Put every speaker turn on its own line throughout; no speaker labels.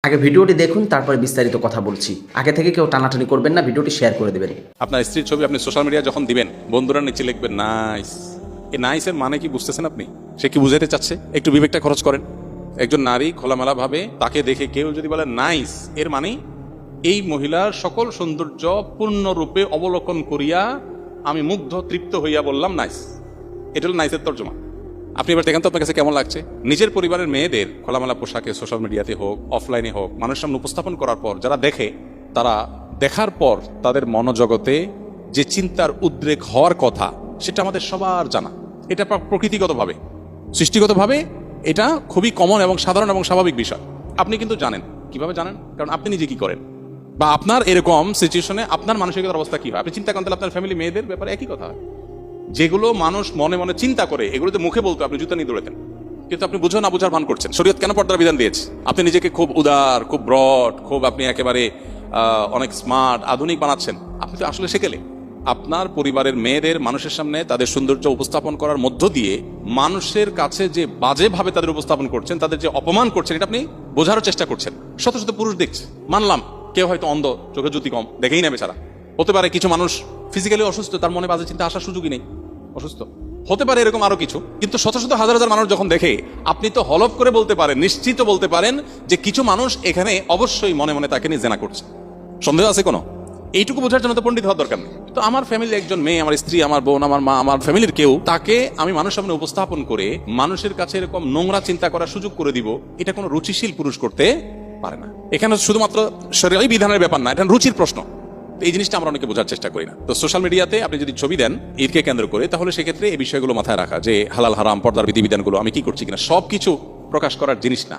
আগে ভিডিওটি দেখুন, তারপরে বিস্তারিত কথা বলছি। আগে থেকে কেউ টানাটানি করবেন না, ভিডিওটি শেয়ার করে দেবেন।
আপনার স্ত্রীর ছবি আপনি সোশ্যাল মিডিয়া যখন দিবেন, বন্ধুরা নিচে লিখবেন নাইস। এই নাইসের মানে কি বুঝতেছেন আপনি? সে কি বুঝাতে চাচ্ছে? একটু বিবেকটা খরচ করেন। একজন নারী খোলামেলা ভাবে তাকে দেখে কেউ যদি বলে নাইস, এর মানে এই মহিলার সকল সৌন্দর্য পূর্ণরূপে অবলোকন করিয়া আমি মুগ্ধ তৃপ্ত হইয়া বললাম নাইস। এটা হলো নাইসের তর্জমা। আপনি এবার দেখেন তো আপনার কাছে কেমন লাগছে? নিজের পরিবারের মেয়েদের খোলামেলা পোশাকে সোশ্যাল মিডিয়াতে হোক, অফলাইনে হোক, মানুষের সামনে উপস্থাপন করার পর যারা দেখে, তারা দেখার পর তাদের মনোজগতে যে চিন্তার উদ্রেক হওয়ার কথা, সেটা আমাদের সবার জানা। এটা প্রকৃতিগতভাবে, সৃষ্টিগতভাবে এটা খুবই কমন এবং সাধারণ এবং স্বাভাবিক বিষয়। আপনি কিন্তু জানেন। কিভাবে জানেন? কারণ আপনি নিজে কি করেন, বা আপনার এরকম সিচুয়েশনে আপনার মানসিকতার অবস্থা কি হয় আপনি চিন্তা করেন, তাহলে আপনার ফ্যামিলি মেয়েদের ব্যাপারে একই কথা হয়। যেগুলো মানুষ মনে মনে চিন্তা করে, এগুলো তো মুখে বলতো আপনি জুতা নিয়ে দৌড়াতেন, কিন্তু আপনি বুঝো না বুঝার ভান করছেন। শরীয়ত কেন পর্দার বিধান দিয়েছে? আপনি নিজেকে খুব উদার, খুব ব্রড, খুব আপনি একেবারে অনেক স্মার্ট, আধুনিক বানাচ্ছেন। আপনি তো আসলে সেকেলে আপনার পরিবারের মেয়েদের মানুষের সামনে তাদের সৌন্দর্য উপস্থাপন করার মধ্য দিয়ে মানুষের কাছে যে বাজেভাবে তাদের উপস্থাপন করছেন, তাদের যে অপমান করছেন, এটা আপনি বোঝারও চেষ্টা করছেন। শত শত পুরুষ দেখছে, মানলাম কেউ হয়তো অন্ধ, চোখে জ্যোতি কম, দেখেই নেবে ছাড়া। হতে পারে কিছু মানুষ ফিজিক্যালি অসুস্থ, তার মনে বাজে চিন্তা আসার সুযোগই নেই, অসুস্থ হতে পারে, এরকম আরো কিছু। কিন্তু শত শত হাজার হাজার মানুষ যখন দেখে, আপনি তো হলফ করে বলতে পারেন, নিশ্চিত বলতে পারেন যে কিছু মানুষ এখানে অবশ্যই মনে মনে তাকে নিয়ে জেনা করছে। সন্দেহ আছে কোনো? এইটুকু বোঝার জন্য তো পণ্ডিত হওয়ার দরকার নেই। তো আমার ফ্যামিলির একজন মেয়ে, আমার স্ত্রী, আমার বোন, আমার মা, আমার ফ্যামিলির কেউ, তাকে আমি মানুষের সামনে উপস্থাপন করে মানুষের কাছে এরকম নোংরা চিন্তা করার সুযোগ করে দিব, এটা কোনো রুচিশীল পুরুষ করতে পারে না। এখানে শুধুমাত্র শরীয়ী বিধানের ব্যাপার না, এটা রুচির প্রশ্ন। এই জিনিসটা আমরা অনেকে বোঝার চেষ্টা করি না। তো সোশ্যাল মিডিয়াতে আপনি যদি ছবি দেন ঈদকে কেন্দ্র করে, তাহলে সেক্ষেত্রে এই বিষয়গুলো মাথায় রাখা, যে হালাল হারাম, পর্দার বিধিবিধানগুলো আমি কি করছি কিনা, সবকিছু প্রকাশ করার জিনিস না।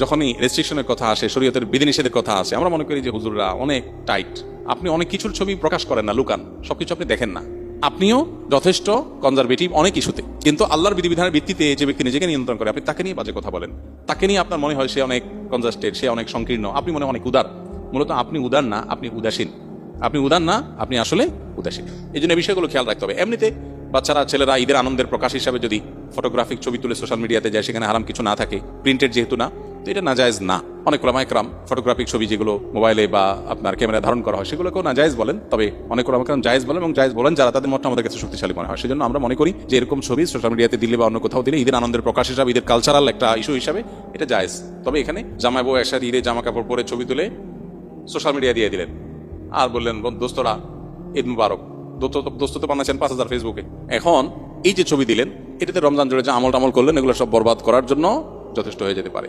যখনই রেস্ট্রিকশনের কথা আসে, শরীয়তের বিধিনিষেধের কথা আসে, আমরা মনে করি যে হুজুররা অনেক টাইট। আপনি অনেক কিছুর ছবি প্রকাশ করেন না, লুকান, সবকিছু আপনি দেখেন না। আপনিও যথেষ্ট কনজারভেটিভ অনেক ইস্যুতে, কিন্তু আল্লাহর বিধিবিধানের ভিত্তিতে যে ব্যক্তি নিজেকে নিয়ন্ত্রণ করে, আপনি তাকে নিয়ে বাজে কথা বলেন, তাকে নিয়ে আপনার মনে হয় সে অনেক কনজাস্টেড, সে অনেক সংকীর্ণ, আপনি মনে অনেক উদার। মূলত আপনি উদার না, আপনি উদাসীন। আপনি উদার না, আপনি আসলে উদাসীন। এই জন্য বিষয়গুলো খেয়াল রাখতে হবে। এমনিতে বাচ্চারা, ছেলেরা ঈদের আনন্দের প্রকাশ হিসাবে যদি ফটোগ্রাফিক ছবি তুলে সোশ্যাল মিডিয়াতে যায়, সেখানে হারাম কিছু না থাকে, প্রিন্টেড যেহেতু না, তো এটা নাজায়েজ না। অনেক ওলামা একরাম ফটোগ্রাফিক ছবি যেগুলো মোবাইলে বা আপনার ক্যামেরা ধারণ করা হয়, সেগুলোকেও নাজায়েজ বলেন। তবে অনেক ওলামা একরাম জায়েজ বলেন, এবং জায়েজ বলেন যারা তাদের মতটা আমাদের কাছে শক্তিশালী মনে হয়। সেজন্য আমরা মনে করি যে এরকম ছবি সোশ্যাল মিডিয়াতে দিলে বা অন্য কোথাও দিলে ঈদের আনন্দের প্রকাশ হিসাবে, ঈদের কালচারাল একটা ইস্যু হিসাবে এটা জায়েজ। তবে এখানে জামাই বউ একসাথে ঈদের জামা কাপড় পরে ছবি তুলে সোশ্যাল মিডিয়া দিয়ে দিলেন আর বললেন দোস্তরা ঈদ মুবারক, দোস্ত তো বানাচ্ছেন 5,000 ফেসবুকে। এখন এই যে ছবি দিলেন, এটাতে রমজান জুড়ে যে আমল টামল করলেন, এগুলো সব বরবাদ করার জন্য যথেষ্ট হয়ে যেতে পারে।